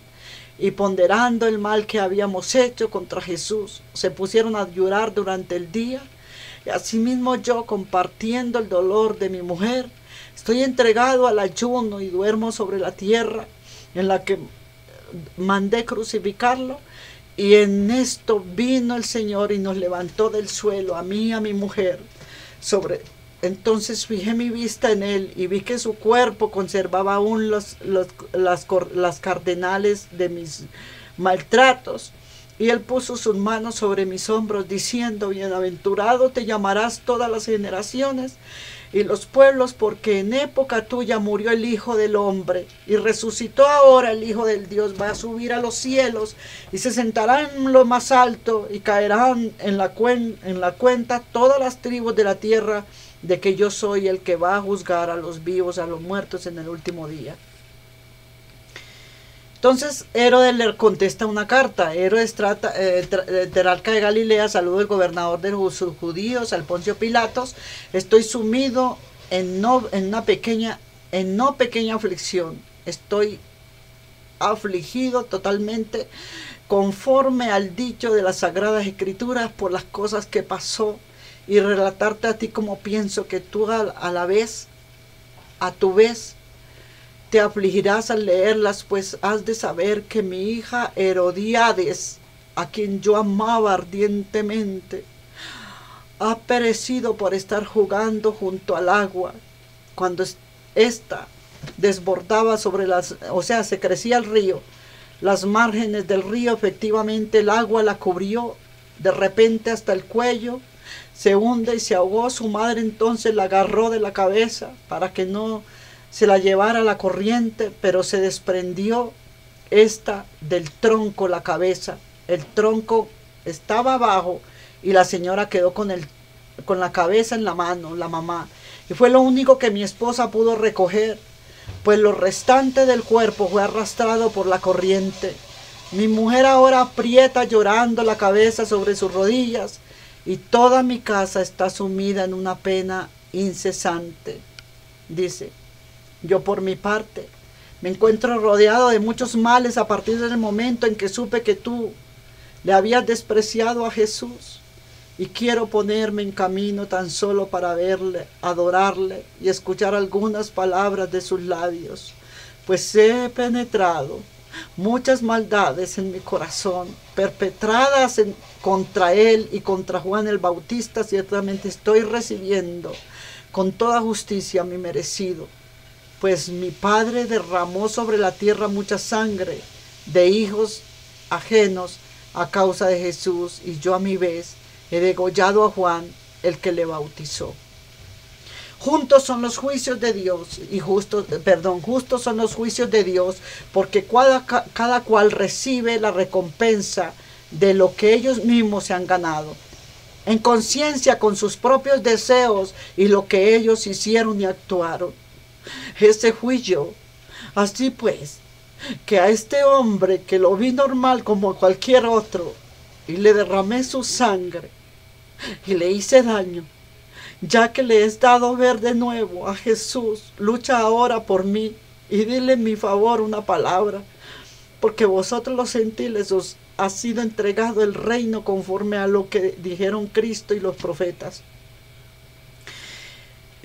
y ponderando el mal que habíamos hecho contra Jesús, se pusieron a llorar durante el día. Y asimismo yo, compartiendo el dolor de mi mujer, estoy entregado al ayuno y duermo sobre la tierra en la que mandé crucificarlo. Y en esto vino el Señor y nos levantó del suelo, a mí y a mi mujer. Entonces fijé mi vista en él y vi que su cuerpo conservaba aún las cardenales de mis maltratos. Y él puso sus manos sobre mis hombros, diciendo: bienaventurado te llamarás todas las generaciones y los pueblos, porque en época tuya murió el Hijo del Hombre y resucitó ahora el Hijo del Dios. Va a subir a los cielos y se sentará en lo más alto, y caerán en la cuenta todas las tribus de la tierra, de que yo soy el que va a juzgar a los vivos, a los muertos en el último día. Entonces Herodes le contesta una carta. Herodes tetrarca de Galilea, saludo al gobernador de los judíos, al Poncio Pilatos: estoy sumido en no pequeña aflicción. Estoy afligido totalmente, conforme al dicho de las Sagradas Escrituras, por las cosas que pasó, y relatarte a ti como pienso que tú a tu vez, te afligirás al leerlas, pues has de saber que mi hija Herodíades, a quien yo amaba ardientemente, ha perecido por estar jugando junto al agua, cuando ésta desbordaba sobre se crecía el río. Las márgenes del río, efectivamente, el agua la cubrió de repente hasta el cuello, se hunde y se ahogó. Su madre entonces la agarró de la cabeza para que no se la llevara la corriente, pero se desprendió esta del tronco, la cabeza. El tronco estaba abajo y la señora quedó con la cabeza en la mano, la mamá. Y fue lo único que mi esposa pudo recoger, pues lo restante del cuerpo fue arrastrado por la corriente. Mi mujer ahora aprieta llorando la cabeza sobre sus rodillas y toda mi casa está sumida en una pena incesante. Dice, yo por mi parte me encuentro rodeado de muchos males a partir del momento en que supe que tú le habías despreciado a Jesús. Y quiero ponerme en camino tan solo para verle, adorarle y escuchar algunas palabras de sus labios, pues he penetrado muchas maldades en mi corazón, perpetradas contra él y contra Juan el Bautista. Ciertamente estoy recibiendo con toda justicia mi merecido, pues mi padre derramó sobre la tierra mucha sangre de hijos ajenos a causa de Jesús, y yo a mi vez he degollado a Juan, el que le bautizó. Justos son los juicios de Dios, justos son los juicios de Dios, porque cada cual recibe la recompensa de lo que ellos mismos se han ganado, en conciencia con sus propios deseos y lo que ellos hicieron y actuaron. Ese fui yo. Así pues, que a este hombre que lo vi normal como a cualquier otro, y le derramé su sangre, y le hice daño, ya que le he dado ver de nuevo a Jesús, lucha ahora por mí y dile en mi favor una palabra, porque vosotros los gentiles os ha sido entregado el reino conforme a lo que dijeron Cristo y los profetas.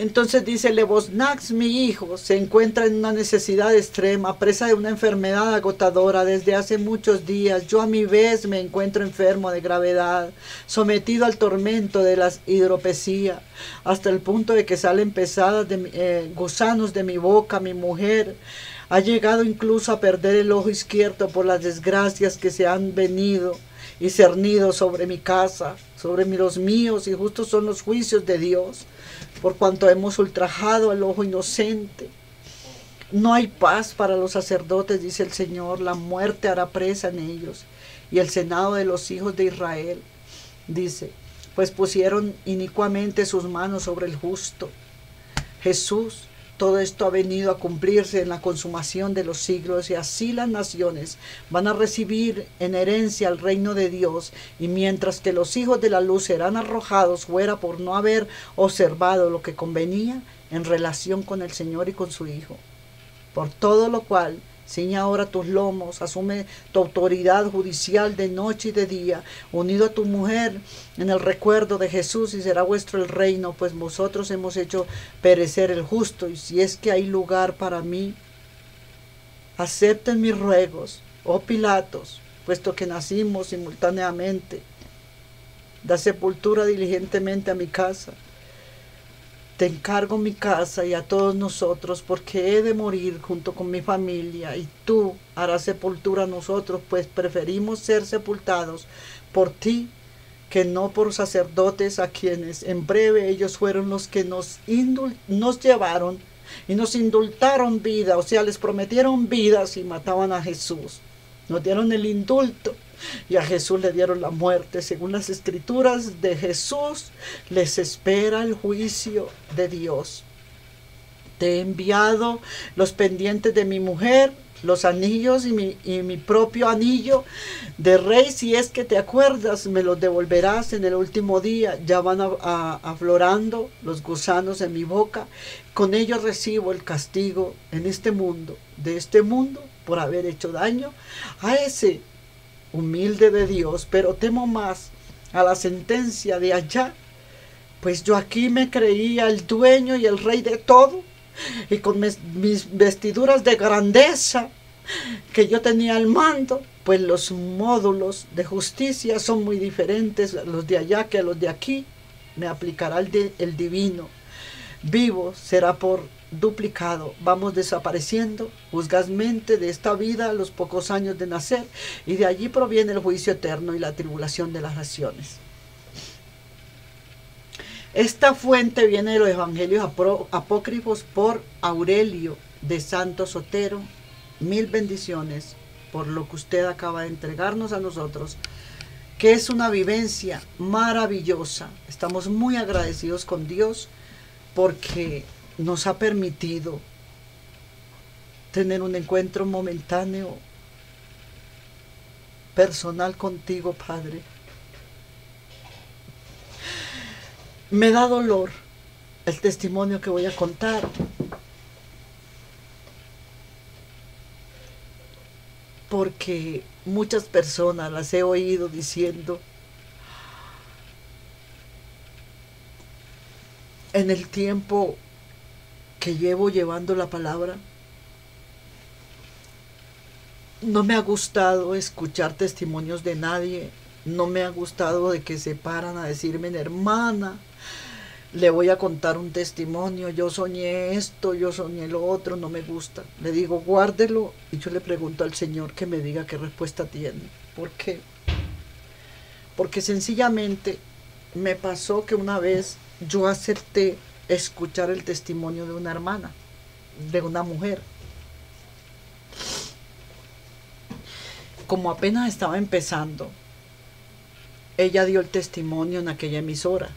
Entonces dice, Levosnax, mi hijo, se encuentra en una necesidad extrema, presa de una enfermedad agotadora desde hace muchos días. Yo a mi vez me encuentro enfermo de gravedad, sometido al tormento de la hidropesía, hasta el punto de que salen pesadas gusanos de mi boca. Mi mujer ha llegado incluso a perder el ojo izquierdo por las desgracias que se han venido y cernido sobre mi casa, sobre los míos, y justos son los juicios de Dios, por cuanto hemos ultrajado al ojo inocente. No hay paz para los sacerdotes, dice el Señor, la muerte hará presa en ellos. Y el senado de los hijos de Israel, dice, pues pusieron inicuamente sus manos sobre el justo. Jesús, todo esto ha venido a cumplirse en la consumación de los siglos, y así las naciones van a recibir en herencia el reino de Dios, y mientras que los hijos de la luz serán arrojados fuera por no haber observado lo que convenía en relación con el Señor y con su Hijo. Por todo lo cual, ciña ahora tus lomos, asume tu autoridad judicial de noche y de día, unido a tu mujer en el recuerdo de Jesús, y será vuestro el reino, pues vosotros hemos hecho perecer el justo. Y si es que hay lugar para mí, acepten mis ruegos, oh Pilatos, puesto que nacimos simultáneamente. Da sepultura diligentemente a mi casa. Te encargo mi casa y a todos nosotros, porque he de morir junto con mi familia, y tú harás sepultura a nosotros, pues preferimos ser sepultados por ti que no por sacerdotes, a quienes en breve ellos fueron los que nos llevaron y nos indultaron vida, o sea, les prometieron vidas y mataban a Jesús. Nos dieron el indulto y a Jesús le dieron la muerte. Según las escrituras, de Jesús les espera el juicio de Dios. Te he enviado los pendientes de mi mujer, los anillos y mi propio anillo de rey. Si es que te acuerdas, me los devolverás en el último día. Ya van aflorando los gusanos en mi boca. Con ellos recibo el castigo en este mundo, de este mundo, por haber hecho daño a ese humilde de Dios, pero temo más a la sentencia de allá, pues yo aquí me creía el dueño y el rey de todo, y con mis vestiduras de grandeza que yo tenía al mando, pues los módulos de justicia son muy diferentes los de allá que a los de aquí. Me aplicará el divino. Vivo será por duplicado, vamos desapareciendo fugazmente de esta vida a los pocos años de nacer, y de allí proviene el juicio eterno y la tribulación de las naciones. Esta fuente viene de los evangelios apócrifos por Aurelio de Santo Sotero. Mil bendiciones por lo que usted acaba de entregarnos a nosotros, que es una vivencia maravillosa. Estamos muy agradecidos con Dios porque nos ha permitido tener un encuentro momentáneo, personal contigo, Padre. Me da dolor el testimonio que voy a contar, porque muchas personas las he oído diciendo: en el tiempo que llevo llevando la palabra, no me ha gustado escuchar testimonios de nadie, no me ha gustado de que se paran a decirme: hermana, le voy a contar un testimonio, yo soñé esto, yo soñé lo otro, no me gusta. Le digo: guárdelo, y yo le pregunto al Señor que me diga qué respuesta tiene. ¿Por qué? Porque sencillamente me pasó que una vez yo acepté escuchar el testimonio de una hermana, de una mujer. Como apenas estaba empezando, ella dio el testimonio en aquella emisora.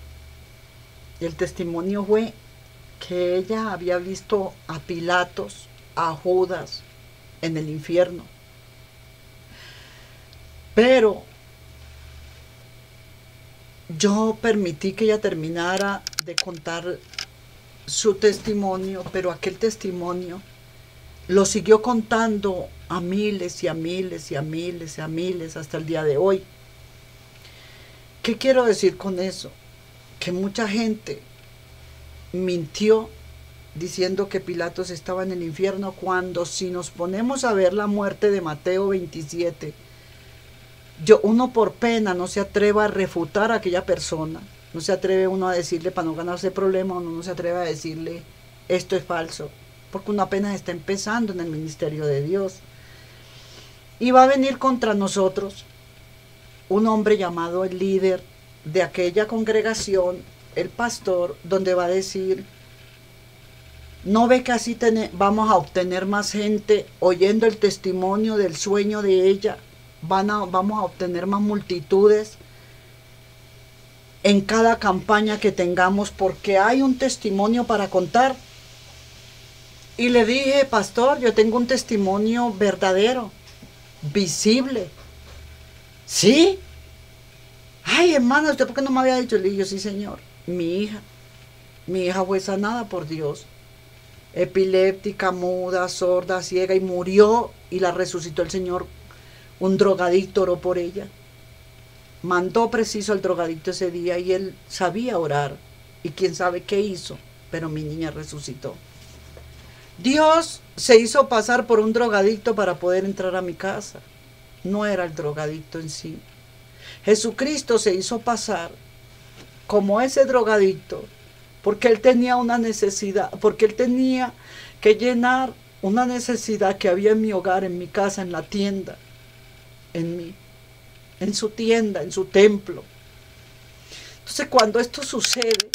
Y el testimonio fue que ella había visto a Pilatos, a Judas en el infierno. Pero yo permití que ella terminara de contar su testimonio, pero aquel testimonio lo siguió contando a miles y a miles y a miles y a miles hasta el día de hoy. ¿Qué quiero decir con eso? Que mucha gente mintió diciendo que Pilatos estaba en el infierno, cuando si nos ponemos a ver la muerte de Mateo 27, uno por pena no se atreve a refutar a aquella persona, no se atreve uno a decirle, para no ganarse problema, uno no se atreve a decirle esto es falso, porque uno apenas está empezando en el ministerio de Dios. Y va a venir contra nosotros un hombre llamado el líder de aquella congregación, el pastor, donde va a decir: ¿no ve que así vamos a obtener más gente oyendo el testimonio del sueño de ella? Vamos a obtener más multitudes en cada campaña que tengamos, porque hay un testimonio para contar. Y le dije: pastor, yo tengo un testimonio verdadero, visible. ¿Sí? Ay, hermana, ¿usted por qué no me había dicho? Le dije: sí, señor, mi hija fue sanada por Dios, epiléptica, muda, sorda, ciega, y murió, y la resucitó el Señor. Un drogadicto oró por ella, mandó preciso al drogadicto ese día, y él sabía orar, y quién sabe qué hizo, pero mi niña resucitó. Dios se hizo pasar por un drogadicto para poder entrar a mi casa. No era el drogadicto en sí. Jesucristo se hizo pasar como ese drogadicto porque él tenía una necesidad, porque él tenía que llenar una necesidad que había en mi hogar, en mi casa, en la tienda, en su tienda, en su templo. Entonces, cuando esto sucede,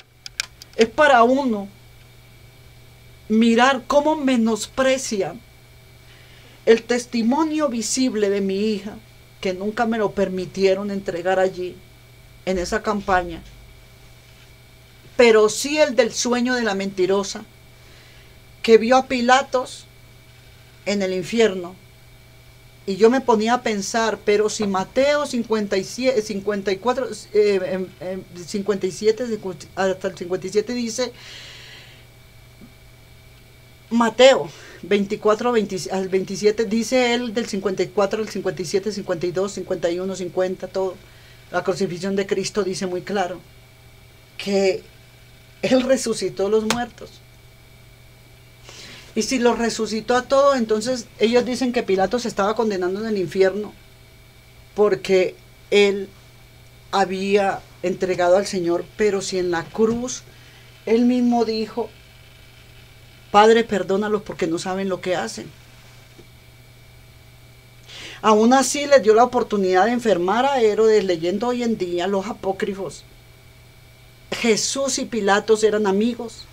es para uno mirar cómo menosprecian el testimonio visible de mi hija, que nunca me lo permitieron entregar allí, en esa campaña, pero sí el del sueño de la mentirosa, que vio a Pilatos en el infierno. Y yo me ponía a pensar, pero si Mateo 57, 54, 57, hasta el 57 dice, Mateo 24 al 27, dice él del 54 al 57, 52, 51, 50, todo. La crucifixión de Cristo dice muy claro que él resucitó a los muertos. Y si los resucitó a todos, entonces ellos dicen que Pilato se estaba condenando en el infierno porque él había entregado al Señor. Pero si en la cruz él mismo dijo Padre, perdónalos porque no saben lo que hacen. Aún así les dio la oportunidad de enfermar a Herodes, leyendo hoy en día los apócrifos. Jesús y Pilatos eran amigos.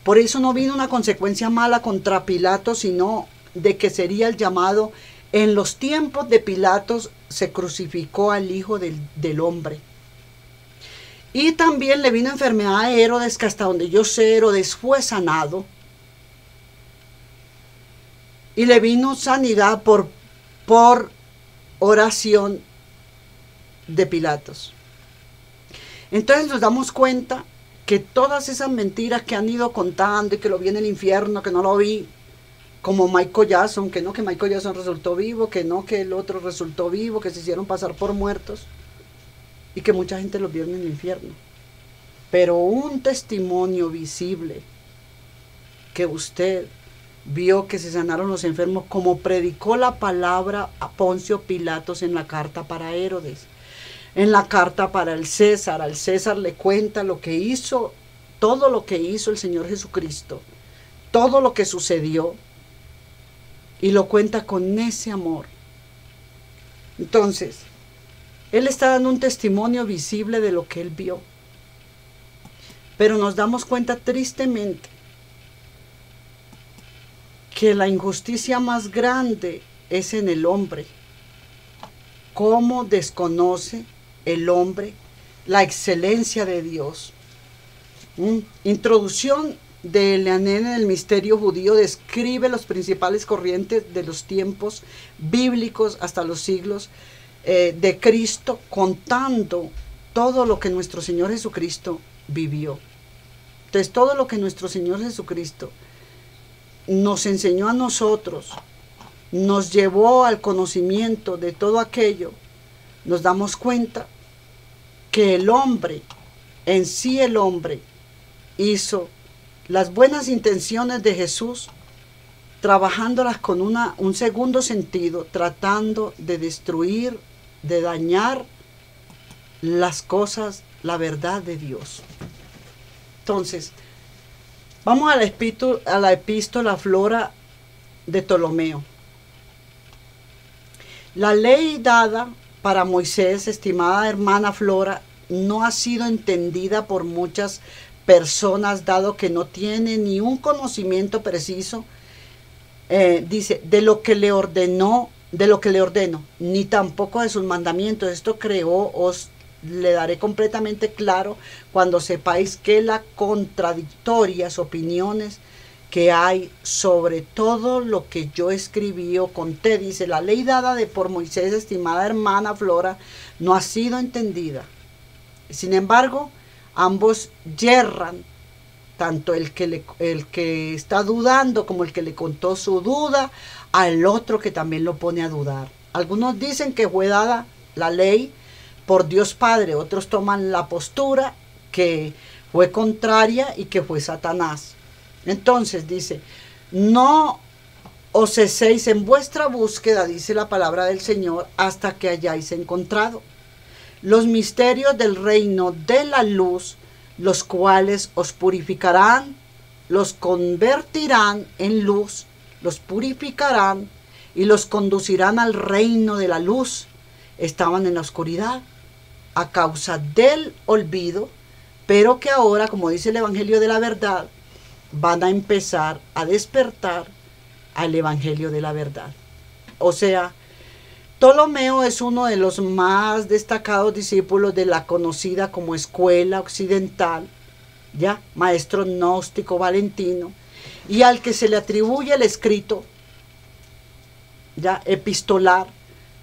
Por eso no vino una consecuencia mala contra Pilatos, sino de que sería el llamado: en los tiempos de Pilatos se crucificó al Hijo del Hombre. Y también le vino enfermedad a Herodes, que hasta donde yo sé, Herodes fue sanado. Y le vino sanidad por oración de Pilatos. Entonces nos damos cuenta que todas esas mentiras que han ido contando, y que lo vi en el infierno, que no lo vi, como Michael Jackson, que Michael Jackson resultó vivo, que el otro resultó vivo, que se hicieron pasar por muertos, y que mucha gente los vio en el infierno. Pero un testimonio visible, que usted vio que se sanaron los enfermos, como predicó la palabra a Poncio Pilatos en la carta para Herodes, en la carta para el César. Al César le cuenta lo que hizo, todo lo que hizo el Señor Jesucristo, todo lo que sucedió, y lo cuenta con ese amor. Entonces, él está dando un testimonio visible de lo que él vio. Pero nos damos cuenta tristemente que la injusticia más grande es en el hombre. ¿Cómo desconoce el hombre la excelencia de Dios? Introducción de Leanén en el misterio judío describe los principales corrientes de los tiempos bíblicos hasta los siglos de Cristo, contando todo lo que nuestro Señor Jesucristo vivió. Entonces, todo lo que nuestro Señor Jesucristo nos enseñó a nosotros, nos llevó al conocimiento de todo aquello, nos damos cuenta que el hombre, en sí el hombre, hizo las buenas intenciones de Jesús, trabajándolas con un segundo sentido, tratando de destruir, de dañar las cosas, la verdad de Dios. Entonces, vamos a la epístola Flora de Ptolomeo. La ley dada para Moisés, estimada hermana Flora, no ha sido entendida por muchas personas, dado que no tiene ni un conocimiento preciso, dice, de lo que le ordeno, ni tampoco de sus mandamientos. Esto os le daré completamente claro cuando sepáis que las contradictorias opiniones que hay sobre todo lo que yo escribí o conté. Dice, la ley dada por Moisés, estimada hermana Flora, no ha sido entendida. Sin embargo, ambos yerran, tanto el que está dudando como el que le contó su duda al otro que también lo pone a dudar. Algunos dicen que fue dada la ley por Dios Padre, otros toman la postura que fue contraria y que fue Satanás. Entonces dice, no os ceséis en vuestra búsqueda, dice la palabra del Señor, hasta que hayáis encontrado los misterios del reino de la luz, los cuales os purificarán, los convertirán en luz, los purificarán y los conducirán al reino de la luz. Estaban en la oscuridad a causa del olvido, pero que ahora, como dice el Evangelio de la verdad, van a empezar a despertar al Evangelio de la verdad. O sea, Ptolomeo es uno de los más destacados discípulos de la conocida como escuela occidental, ya, maestro gnóstico valentino, y al que se le atribuye el escrito, ya, epistolar,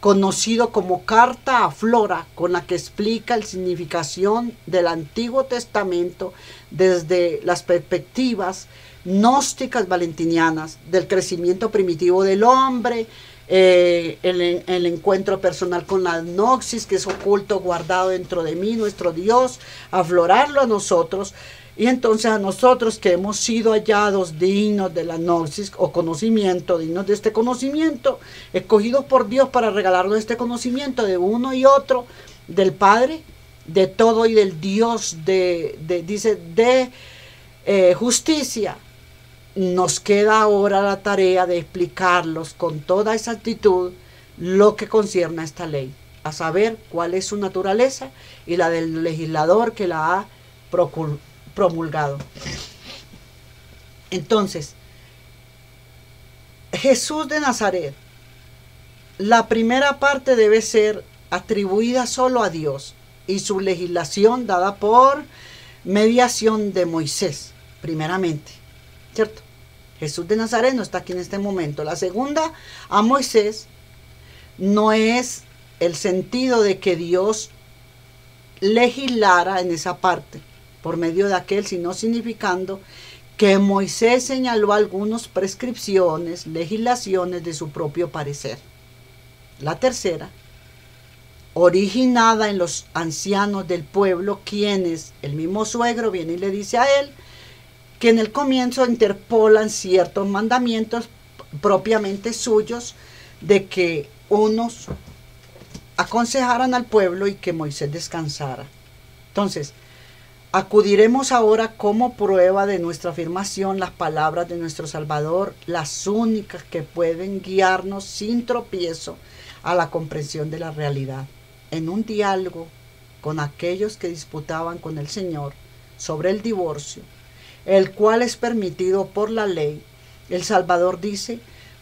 conocido como Carta a Flora, con la que explica la significación del Antiguo Testamento desde las perspectivas gnósticas valentinianas, del crecimiento primitivo del hombre, el encuentro personal con la gnosis, que es oculto, guardado dentro de mí, nuestro Dios, aflorarlo a nosotros. Y entonces a nosotros que hemos sido hallados dignos de la gnosis o conocimiento, dignos de este conocimiento, escogidos por Dios para regalarnos este conocimiento de uno y otro, del Padre, de todo y del Dios de justicia, nos queda ahora la tarea de explicarlos con toda exactitud lo que concierne a esta ley, a saber cuál es su naturaleza y la del legislador que la ha promulgado. Entonces, Jesús de Nazaret, la primera parte debe ser atribuida solo a Dios y su legislación dada por mediación de Moisés, primeramente, ¿cierto? Jesús de Nazaret no está aquí en este momento. La segunda, a Moisés, no es el sentido de que Dios legislara en esa parte por medio de aquel, sino significando que Moisés señaló algunas prescripciones, legislaciones de su propio parecer. La tercera, originada en los ancianos del pueblo, quienes el mismo suegro viene y le dice a él que en el comienzo interpolan ciertos mandamientos propiamente suyos de que unos aconsejaran al pueblo y que Moisés descansara. Entonces, acudiremos ahora como prueba de nuestra afirmación las palabras de nuestro Salvador, las únicas que pueden guiarnos sin tropiezo a la comprensión de la realidad. En un diálogo con aquellos que disputaban con el Señor sobre el divorcio, el cual es permitido por la ley, el Salvador dice: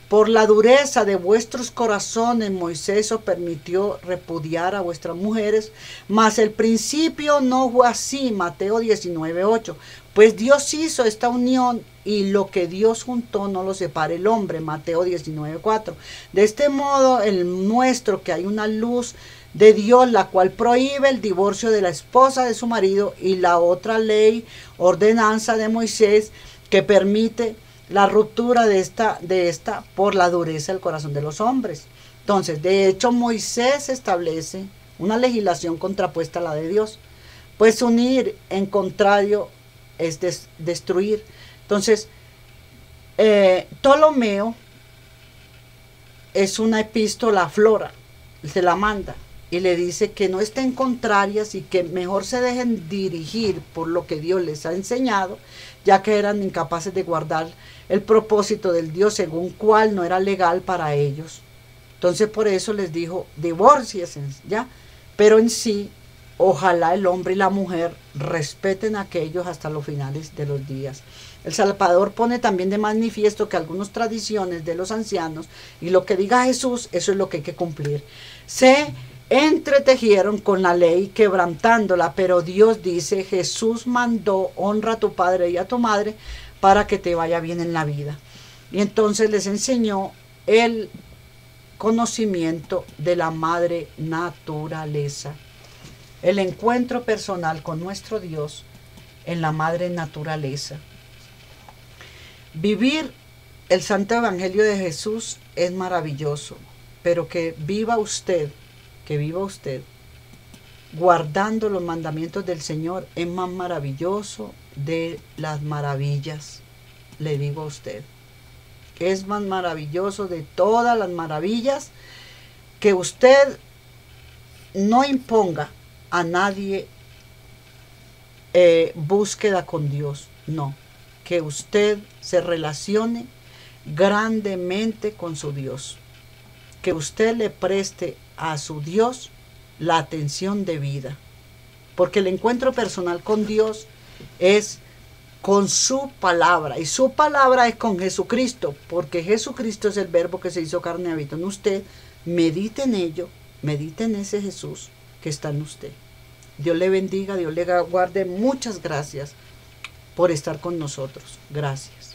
por la dureza de vuestros corazones Moisés os permitió repudiar a vuestras mujeres, mas el principio no fue así. Mateo 19:8. Pues Dios hizo esta unión y lo que Dios juntó no lo separe el hombre. Mateo 19:4. De este modo el muestro que hay una luz de Dios, la cual prohíbe el divorcio de la esposa de su marido, y la otra ley, ordenanza de Moisés, que permite la ruptura de esta por la dureza del corazón de los hombres. Entonces, de hecho, Moisés establece una legislación contrapuesta a la de Dios. Pues unir en contrario es destruir. Entonces, Ptolomeo es una epístola a Flora, se la manda y le dice que no estén contrarias y que mejor se dejen dirigir por lo que Dios les ha enseñado, ya que eran incapaces de guardar el propósito del Dios, según cual no era legal para ellos. Entonces por eso les dijo: divórciense, ¿ya? Pero en sí, ojalá el hombre y la mujer respeten a aquellos hasta los finales de los días. El Salvador pone también de manifiesto que algunas tradiciones de los ancianos y lo que diga Jesús, eso es lo que hay que cumplir. Se entretejieron con la ley quebrantándola, pero Dios dice: Jesús mandó: honra a tu padre y a tu madre para que te vaya bien en la vida. Y entonces les enseñó el conocimiento de la madre naturaleza, el encuentro personal con nuestro Dios en la madre naturaleza. Vivir el Santo Evangelio de Jesús es maravilloso, pero que viva usted guardando los mandamientos del Señor es más maravilloso de las maravillas. Le digo a usted, es más maravilloso de todas las maravillas, que usted no imponga a nadie búsqueda con Dios, no, que usted se relacione grandemente con su Dios, que usted le preste a su Dios la atención debida, porque el encuentro personal con Dios es con su palabra, y su palabra es con Jesucristo, porque Jesucristo es el verbo que se hizo carne y habitó en usted. Medite en ello, medite en ese Jesús que está en usted. Dios le bendiga, Dios le guarde. Muchas gracias por estar con nosotros. Gracias.